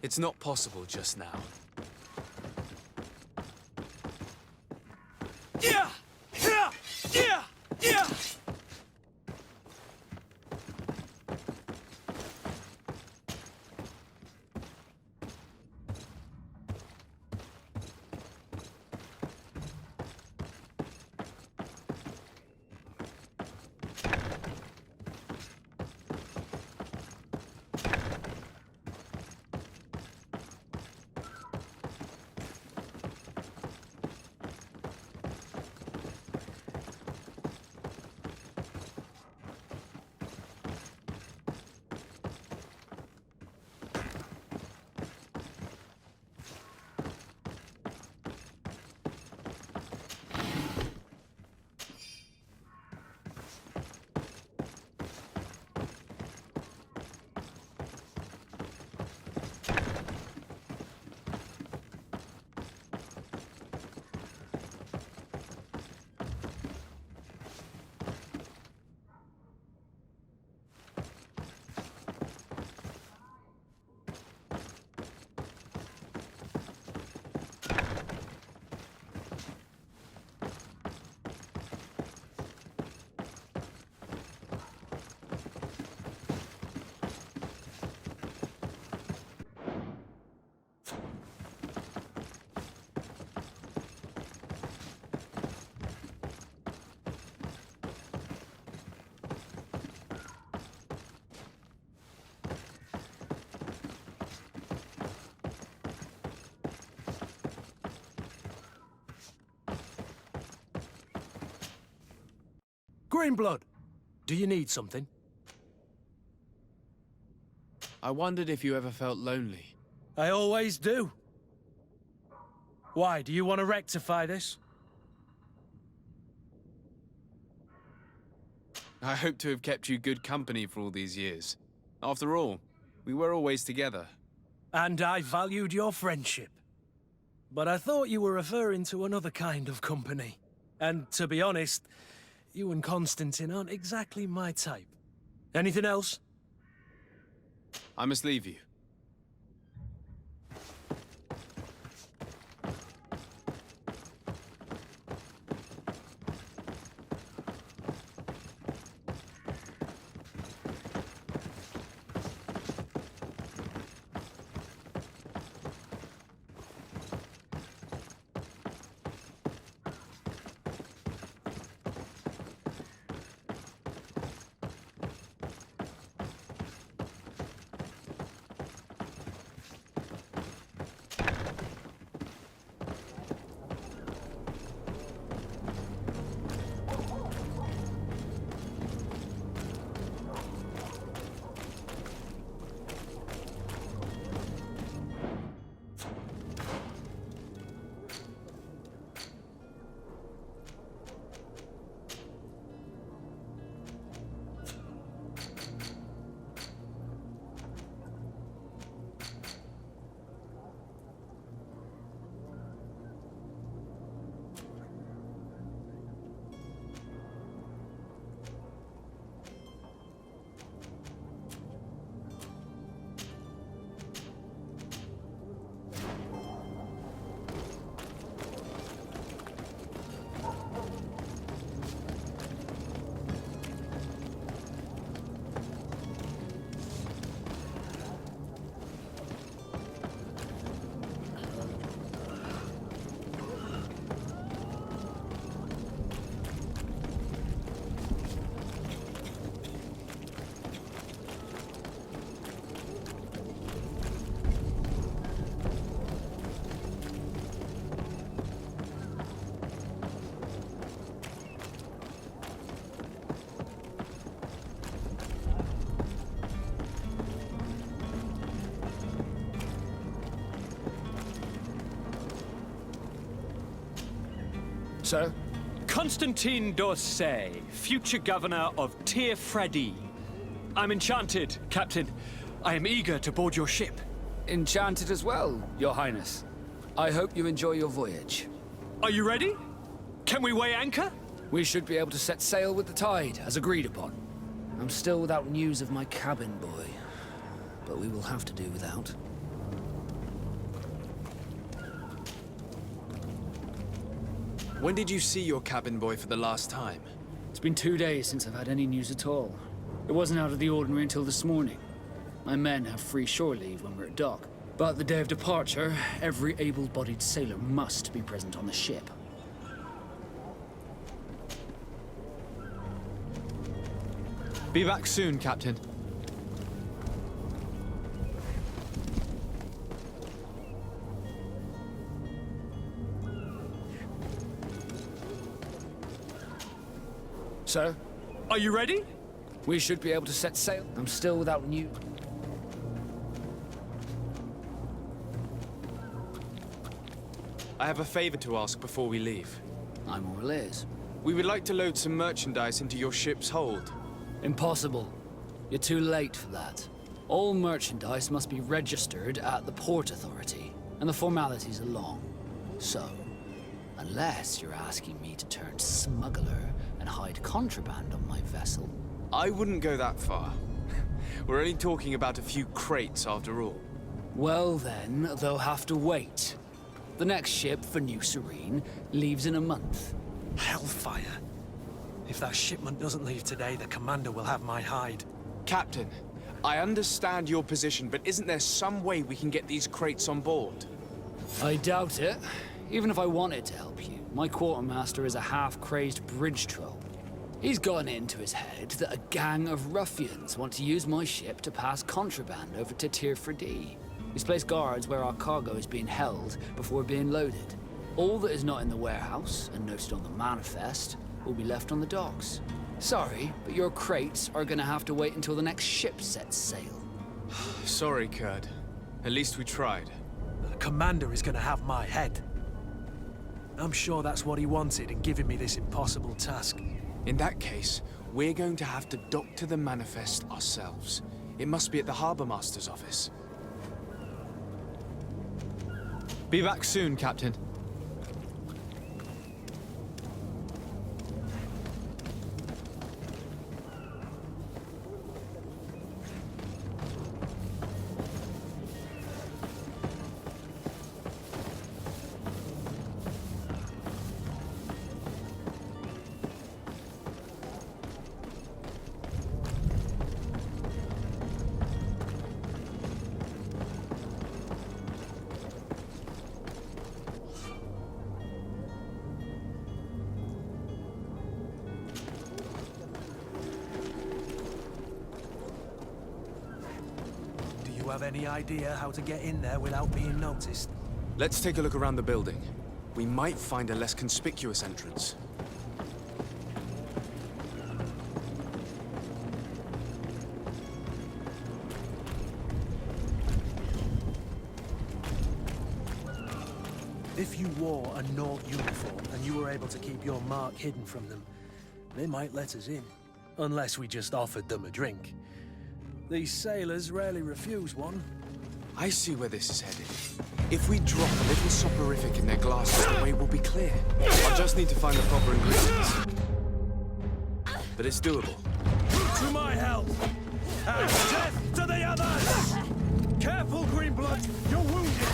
It's not possible just now. Yeah! Yeah! Yeah! Yeah! Greenblood, do you need something? I wondered if you ever felt lonely. I always do. Why, do you want to rectify this? I hope to have kept you good company for all these years. After all, we were always together. And I valued your friendship. But I thought you were referring to another kind of company. And to be honest, you and Constantine aren't exactly my type. Anything else? I must leave you. Sir? Constantine d'Orsay, future governor of Tir Fredi. I'm enchanted, Captain. I am eager to board your ship. Enchanted as well, Your Highness. I hope you enjoy your voyage. Are you ready? Can we weigh anchor? We should be able to set sail with the tide, as agreed upon. I'm still without news of my cabin boy, but we will have to do without. When did you see your cabin boy for the last time? It's been 2 days since I've had any news at all. It wasn't out of the ordinary until this morning. My men have free shore leave when we're at dock. But the day of departure, every able-bodied sailor must be present on the ship. Be back soon, Captain. Sir, Are you ready? we should be able to set sail. I'm still without news. I have a favor to ask before we leave. I'm all ears. We would like to load some merchandise into your ship's hold. Impossible. You're too late for that. All merchandise must be registered at the Port Authority, and the formalities are long. So, unless you're asking me to turn smuggler and hide contraband on my vessel, I wouldn't go that far. We're only talking about a few crates after all. well then, they'll have to wait. The next ship for New Serene leaves in a month. Hellfire. If that shipment doesn't leave today, the commander will have my hide. Captain, I understand your position, but isn't there some way we can get these crates on board? I doubt it. Even if I wanted to help you, my quartermaster is a half-crazed bridge troll. He's gotten it into his head that a gang of ruffians want to use my ship to pass contraband over to Tir Freddy. He's placed guards where our cargo is being held before being loaded. All that is not in the warehouse and noted on the manifest will be left on the docks. Sorry, but your crates are gonna have to wait until the next ship sets sail. Sorry, Kurd. At least we tried. The commander is gonna have my head. I'm sure that's what he wanted in giving me this impossible task. In that case, we're going to have to doctor the manifest ourselves. It must be at the Harbour Master's office. Be back soon, Captain. Do you have any idea how to get in there without being noticed? Let's take a look around the building. We might find a less conspicuous entrance. If you wore a Naut uniform and you were able to keep your mark hidden from them, they might let us in. Unless we just offered them a drink. These sailors rarely refuse one. I see where this is headed. If we drop a little soporific in their glasses, the way will be clear. I'll just need to find the proper ingredients. But it's doable. To my help! And death to the others! Careful, Greenblood! You're wounded!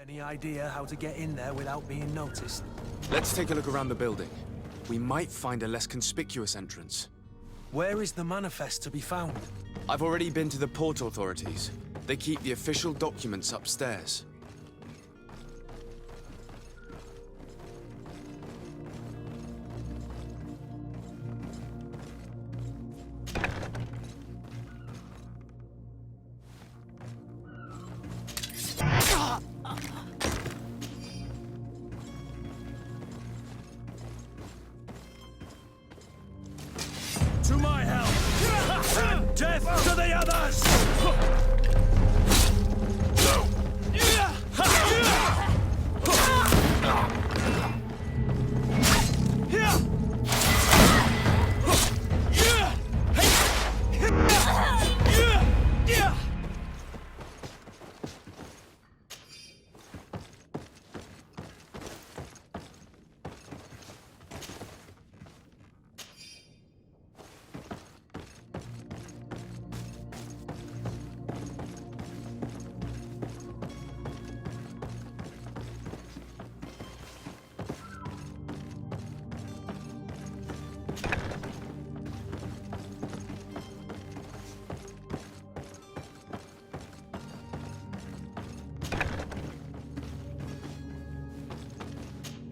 Any idea how to get in there without being noticed? Let's take a look around the building. We might find a less conspicuous entrance. Where is the manifest to be found? I've already been to the port authorities. They keep the official documents upstairs. To my help! And death to the others!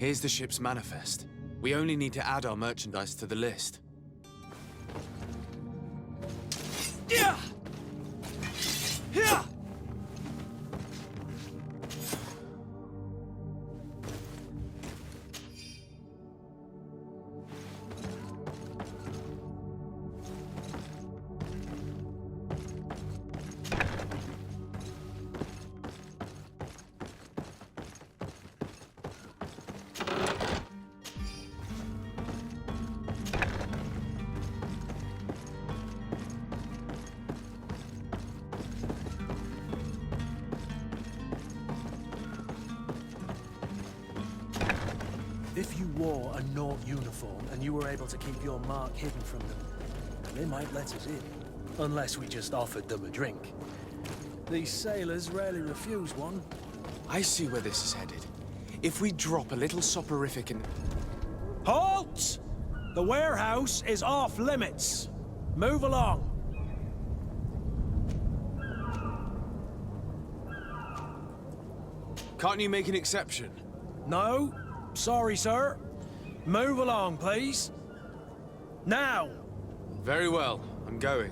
Here's the ship's manifest. We only need to add our merchandise to the list. Yeah! Yeah! If you wore a Nort uniform and you were able to keep your mark hidden from them, they might let us in. Unless we just offered them a drink. These sailors rarely refuse one. I see where this is headed. If we drop a little soporific in... Halt! The warehouse is off limits. Move along. Can't you make an exception? No? Sorry, sir. Move along, please. Now! Very well. I'm going.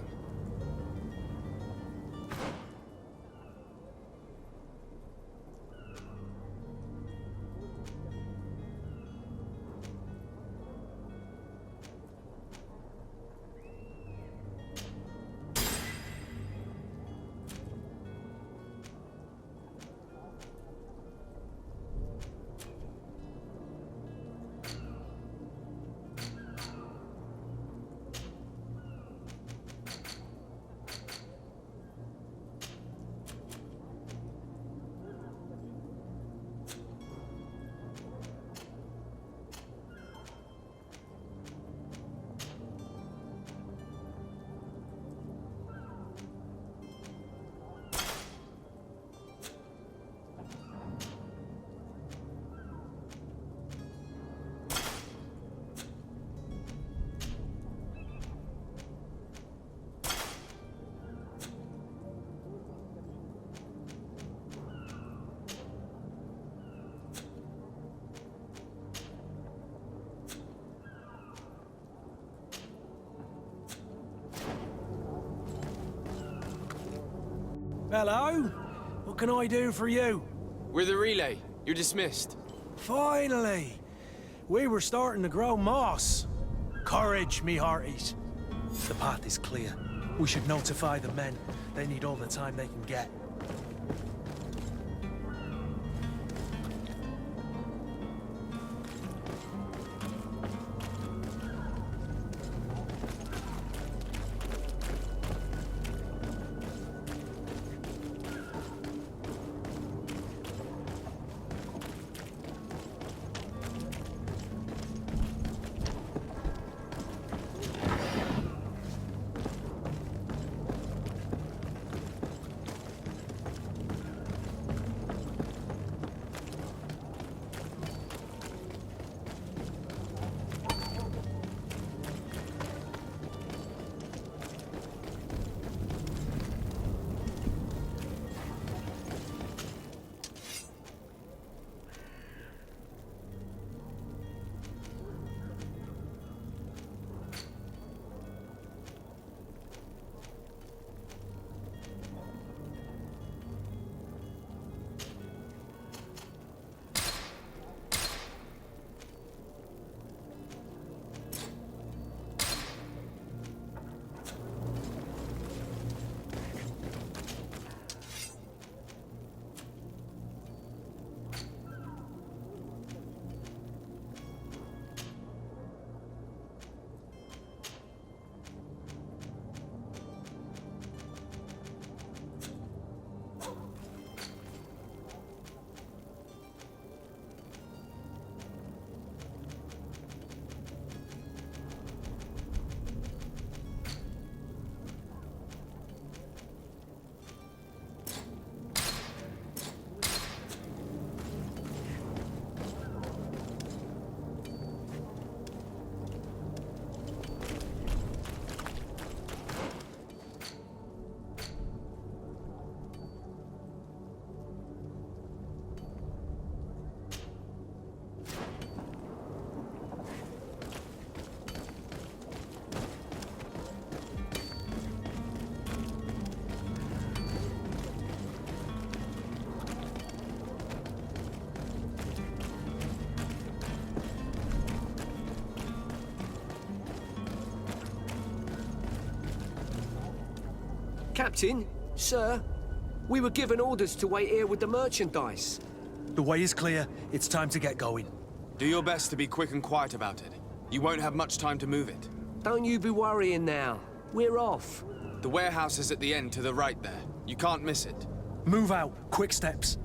Hello? What can I do for you? We're the relay. You're dismissed. Finally! We were starting to grow moss. Courage, me hearties. The path is clear. We should notify the men. They need all the time they can get. Captain, sir, we were given orders to wait here with the merchandise. The way is clear. It's time to get going. Do your best to be quick and quiet about it. You won't have much time to move it. Don't you be worrying now. We're off. The warehouse is at the end to the right there. You can't miss it. Move out. Quick steps.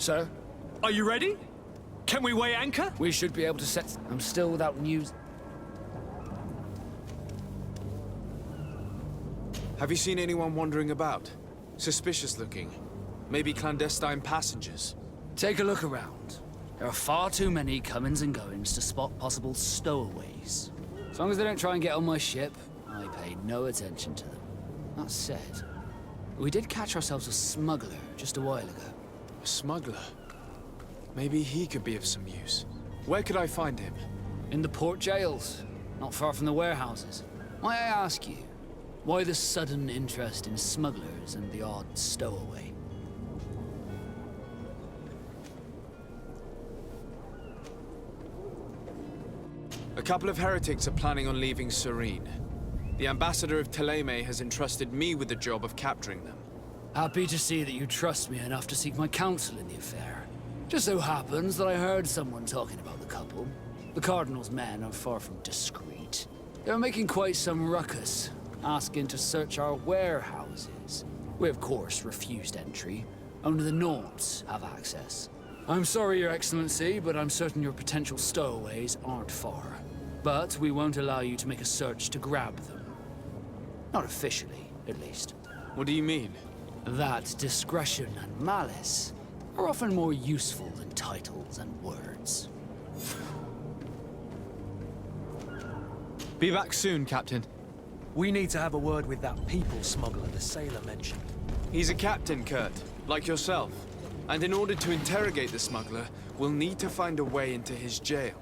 Sir, Are you ready? Can we weigh anchor? we should be able to set... I'm still without news. Have you seen anyone wandering about? Suspicious looking. Maybe clandestine passengers. Take a look around. There are far too many comings and goings to spot possible stowaways. As long as they don't try and get on my ship, I pay no attention to them. That said, we did catch ourselves a smuggler just a while ago. A smuggler? Maybe he could be of some use. Where could I find him? In the port jails, not far from the warehouses. Might I ask you, why the sudden interest in smugglers and the odd stowaway? A couple of heretics are planning on leaving Serene. The ambassador of Teleme has entrusted me with the job of capturing them. Happy to see that you trust me enough to seek my counsel in the affair. Just so happens that I heard someone talking about the couple. The Cardinal's men are far from discreet. They're making quite some ruckus, asking to search our warehouses. We, of course, refused entry. Only the Nords have access. I'm sorry, Your Excellency, but I'm certain your potential stowaways aren't far. But we won't allow you to make a search to grab them. Not officially, at least. What do you mean? That discretion and malice are often more useful than titles and words. Be back soon, Captain. We need to have a word with that people smuggler the sailor mentioned. He's a captain, Kurt, like yourself. And in order to interrogate the smuggler, we'll need to find a way into his jail.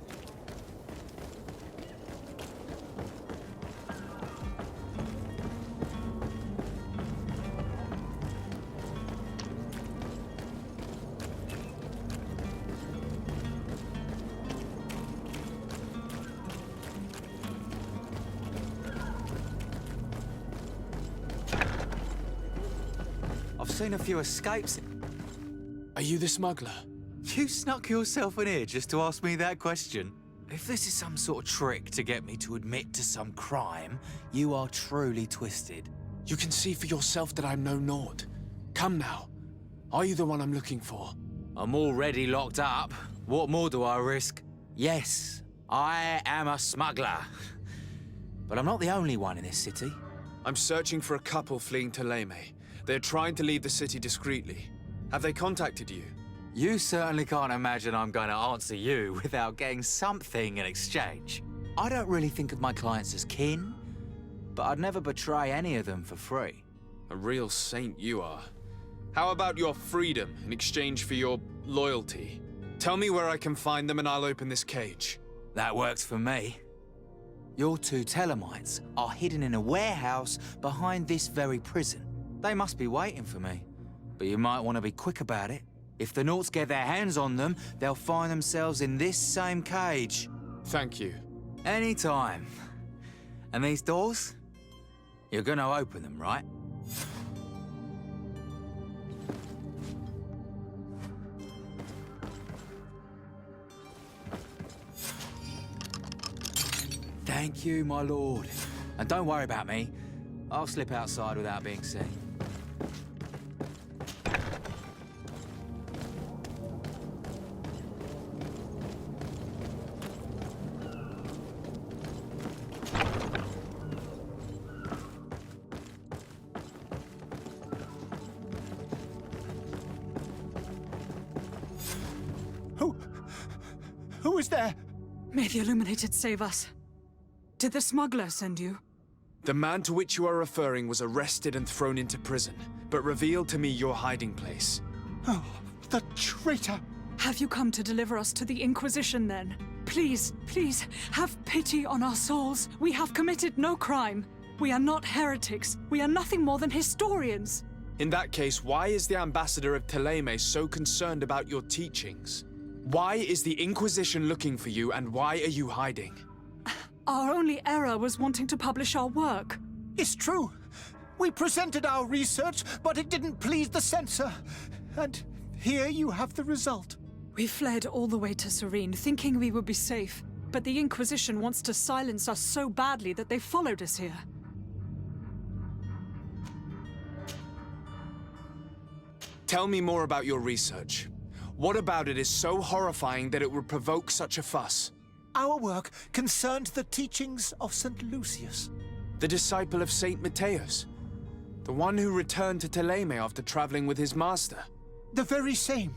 I've seen a few escapes. Are you the smuggler? You snuck yourself in here just to ask me that question? If this is some sort of trick to get me to admit to some crime, you are truly twisted. You can see for yourself that I'm no Nord. Come now. Are you the one I'm looking for? I'm already locked up. What more do I risk? Yes, I am a smuggler. But I'm not the only one in this city. I'm searching for a couple fleeing to Leme. They're trying to leave the city discreetly. Have they contacted you? You certainly can't imagine I'm going to answer you without getting something in exchange. I don't really think of my clients as kin, but I'd never betray any of them for free. A real saint you are. How about your freedom in exchange for your loyalty? Tell me where I can find them and I'll open this cage. That works for me. Your two Telemites are hidden in a warehouse behind this very prison. They must be waiting for me, but you might want to be quick about it. If the Nauts get their hands on them, they'll find themselves in this same cage. Thank you. Anytime. And these doors? You're gonna open them, right? Thank you, my lord. And don't worry about me. I'll slip outside without being seen. Who is there? May the Illuminated save us. Did the smuggler send you? The man to which you are referring was arrested and thrown into prison, but revealed to me your hiding place. Oh, the traitor! Have you come to deliver us to the Inquisition, then? Please, please, have pity on our souls. We have committed no crime. We are not heretics. We are nothing more than historians. In that case, why is the ambassador of Teleme so concerned about your teachings? Why is the Inquisition looking for you, and why are you hiding? Our only error was wanting to publish our work. It's true. We presented our research, but it didn't please the censor. And here you have the result. We fled all the way to Serene, thinking we would be safe. But the Inquisition wants to silence us so badly that they followed us here. Tell me more about your research. What about it is so horrifying that it would provoke such a fuss? Our work concerned the teachings of St. Lucius. The disciple of Saint Matthias? The one who returned to Teleme after traveling with his master? The very same.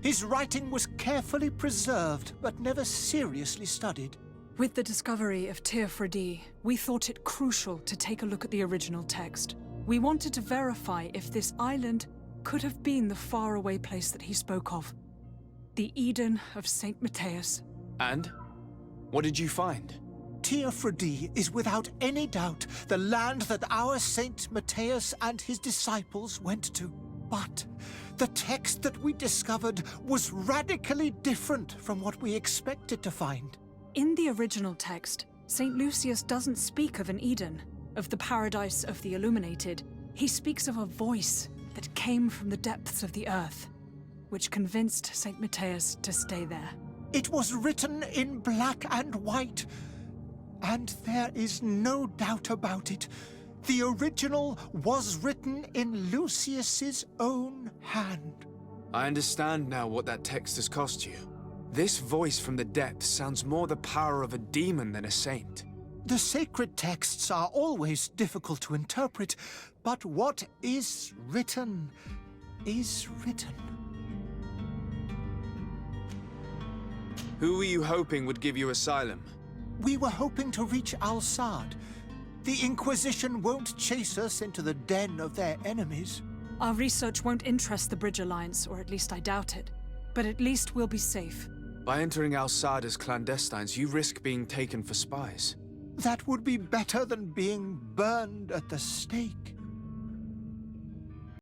His writing was carefully preserved, but never seriously studied. With the discovery of Tir Fredi, we thought it crucial to take a look at the original text. We wanted to verify if this island could have been the faraway place that he spoke of. The Eden of Saint Matthias. And? What did you find? Tir Fredi is without any doubt the land that our Saint Matthias and his disciples went to. But the text that we discovered was radically different from what we expected to find. In the original text, St. Lucius doesn't speak of an Eden, of the paradise of the Illuminated. He speaks of a voice that came from the depths of the earth, which convinced St. Matthias to stay there. It was written in black and white, and there is no doubt about it. The original was written in Lucius's own hand. I understand now what that text has cost you. This voice from the depths sounds more the power of a demon than a saint. The sacred texts are always difficult to interpret, but what is written is written. Who were you hoping would give you asylum? We were hoping to reach Al-Sad. The Inquisition won't chase us into the den of their enemies. Our research won't interest the Bridge Alliance, or at least I doubt it. But at least we'll be safe. By entering Al-Sad as clandestines, you risk being taken for spies. That would be better than being burned at the stake.